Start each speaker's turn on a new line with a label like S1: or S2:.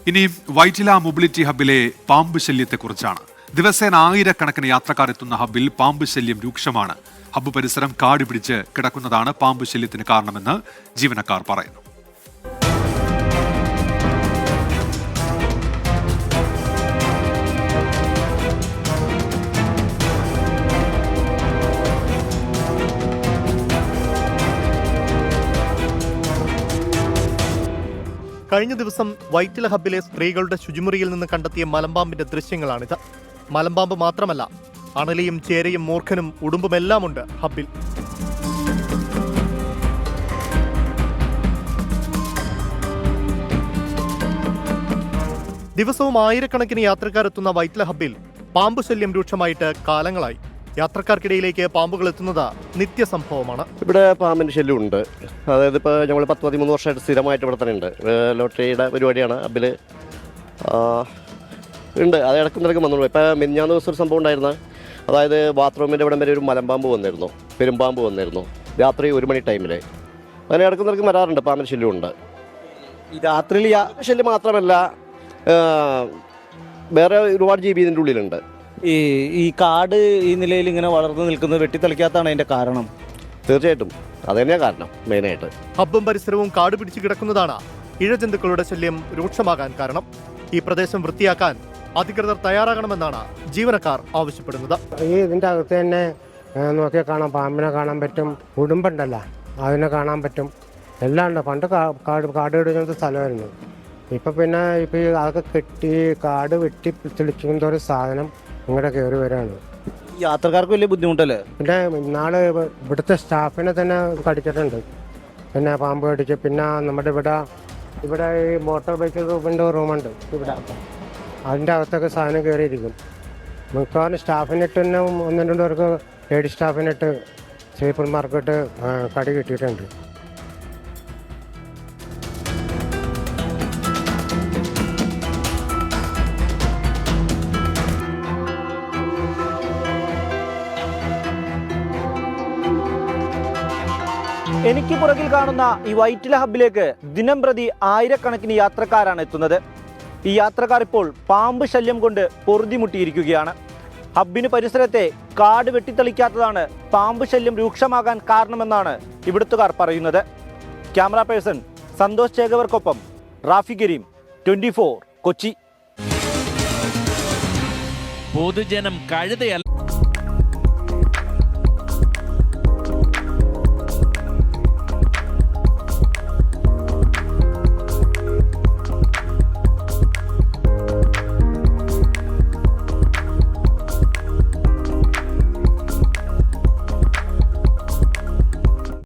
S1: ഇനി വൈറ്റില മൊബിലിറ്റി ഹബ്ബിലെ പാമ്പ് ശല്യത്തെക്കുറിച്ചാണ്. ദിവസേന ആയിരക്കണക്കിന് യാത്രക്കാർ എത്തുന്ന ഹബ്ബിൽ പാമ്പ് ശല്യം രൂക്ഷമാണ്. ഹബ്ബ് പരിസരം കാട് പിടിച്ച് കിടക്കുന്നതാണ് പാമ്പ് ശല്യത്തിന് കാരണമെന്ന് ജീവനക്കാർ പറയുന്നു.
S2: കഴിഞ്ഞ ദിവസം വൈറ്റില ഹബ്ബിലെ സ്ത്രീകളുടെ ശുചിമുറിയിൽ നിന്ന് കണ്ടെത്തിയ മലമ്പാമ്പിന്റെ ദൃശ്യങ്ങളാണിത്. മലമ്പാമ്പ് മാത്രമല്ല, അണലിയും ചേരയും മൂർഖനും ഉടുമ്പുമെല്ലാമുണ്ട് ഹബ്ബിൽ. ദിവസവും ആയിരക്കണക്കിന് യാത്രക്കാരെത്തുന്ന വൈറ്റില ഹബ്ബിൽ പാമ്പ് ശല്യം രൂക്ഷമായിട്ട് കാലങ്ങളായി. യാത്രക്കാർക്കിടയിലേക്ക് പാമ്പുകൾ എത്തുന്നത് നിത്യസംഭവമാണ്.
S3: ഇവിടെ പാമ്പിൻ്റെ ശല്യം ഉണ്ട്. അതായത് ഇപ്പോൾ ഞങ്ങൾ 10-13 വർഷമായിട്ട് സ്ഥിരമായിട്ട് ഇവിടെ തന്നെ ഉണ്ട്. ലോട്ടറിയുടെ പരിപാടിയാണ് ഹബ്ബിൽ ഉണ്ട്. അത് ഇടയ്ക്ക് വന്നോളൂ. ഇപ്പോൾ മിനിഞ്ഞാന്ന് ദിവസം ഒരു സംഭവം ഉണ്ടായിരുന്നു. അതായത് ബാത്റൂമിൻ്റെ ഇവിടം വരെ ഒരു മലമ്പാമ്പ് വന്നിരുന്നു, പെരുമ്പാമ്പ് വന്നിരുന്നു രാത്രി 1 മണി ടൈമിൽ. അങ്ങനെ ഇടയ്ക്ക് വരാറുണ്ട്. പാമ്പിൻ്റെ ശല്യം ഉണ്ട്. രാത്രിയിൽ ശല്യം മാത്രമല്ല, വേറെ ഒരുപാട് ജീവി ഇതിൻ്റെ ഉള്ളിലുണ്ട്.
S4: ഈ കാട് ഈ നിലയിൽ ഇങ്ങനെ വളർന്നു നിൽക്കുന്നത് വെട്ടിത്തെളിക്കാത്തതാണ് അതിന്റെ കാരണം.
S3: തീർച്ചയായിട്ടും അത് തന്നെയാണ് കാരണം മെയിനായിട്ട്.
S2: ഹബ്ബും പരിസരവും കാട് പിടിച്ചു കിടക്കുന്നതാണ് ഇഴജന്തുക്കളുടെ ശല്യം രൂക്ഷമാകാൻ കാരണം. ഈ പ്രദേശം വൃത്തിയാക്കാൻ അധികൃതർ തയ്യാറാകണമെന്നാണ് ജീവനക്കാർ ആവശ്യപ്പെടുന്നത്.
S5: ഇതിന്റെ അകത്ത് തന്നെ നോക്കിയാൽ കാണാം, പാമ്പിനെ കാണാൻ പറ്റും, ഉടുമ്പുണ്ടല്ലോ അതിനെ കാണാൻ പറ്റും, എല്ലാം ഉണ്ട്. പണ്ട് കാട് ഇടുന്ന സ്ഥലമായിരുന്നു. ഇപ്പം പിന്നെ അതൊക്കെ കെട്ടി കാട് വെട്ടി തെളിക്കുന്ന ഒരു സാധനം ഇങ്ങോട്ട് കയറി വരികയാണ്.
S4: യാത്രക്കാർക്ക് വലിയ ബുദ്ധിമുട്ടല്ലേ?
S5: പിന്നെ ഇന്നാള് ഇവിടുത്തെ സ്റ്റാഫിനെ തന്നെ കടിച്ചിട്ടുണ്ട്. പിന്നെ പാമ്പ് കടിച്ച്. പിന്നെ നമ്മുടെ ഇവിടെ ഈ മോട്ടോർ ബൈക്കിൻ്റെ റൂമുണ്ട് ഇവിടെ. അതിൻ്റെ അകത്തൊക്കെ സാധനം കയറിയിരിക്കും. മിക്കവാറും സ്റ്റാഫിനിട്ട് തന്നെ 1-2 പേർക്ക് ലേഡി സ്റ്റാഫിനിട്ട് സൂപ്പർ മാർക്കറ്റ് കടി കിട്ടിയിട്ടുണ്ട്.
S4: എനിക്ക് പുറകിൽ കാണുന്ന ഈ വൈറ്റില ഹബ്ബിലേക്ക് ദിനം പ്രതി ആയിരക്കണക്കിന് യാത്രക്കാരാണ് എത്തുന്നത്. ഈ യാത്രക്കാർ ഇപ്പോൾ പാമ്പ് ശല്യം കൊണ്ട് പൊറുതിമുട്ടിയിരിക്കുകയാണ്. ഹബ്ബിന് പരിസരത്തെ കാട് വെട്ടിത്തെളിക്കാത്തതാണ് പാമ്പ് ശല്യം രൂക്ഷമാകാൻ കാരണമെന്നാണ് ഇവിടുത്തുകാർ പറയുന്നത്. ക്യാമറ പേഴ്സൺ സന്തോഷ് ചേകവർക്കൊപ്പം റാഫി കരീം, 24 കൊച്ചി.
S6: പൊതുജനം കഴുതയല്ല.